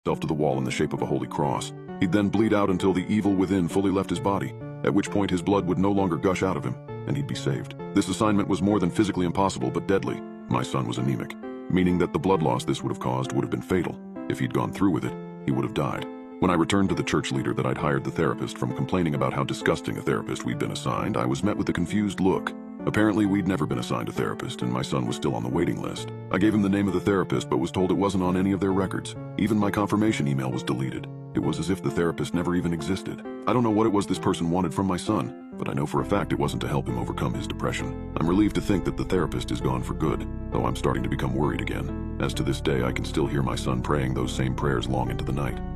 himself to the wall in the shape of a holy cross. He'd then bleed out until the evil within fully left his body, at which point his blood would no longer gush out of him, and he'd be saved. This assignment was more than physically impossible, but deadly. My son was anemic, meaning that the blood loss this would have caused would have been fatal. If he'd gone through with it, he would have died. When I returned to the church leader that I'd hired the therapist from complaining about how disgusting a therapist we'd been assigned, I was met with a confused look. Apparently, we'd never been assigned a therapist, and my son was still on the waiting list. I gave him the name of the therapist, but was told it wasn't on any of their records. Even my confirmation email was deleted. It was as if the therapist never even existed. I don't know what it was this person wanted from my son, but I know for a fact it wasn't to help him overcome his depression. I'm relieved to think that the therapist is gone for good, though I'm starting to become worried again. As to this day, I can still hear my son praying those same prayers long into the night.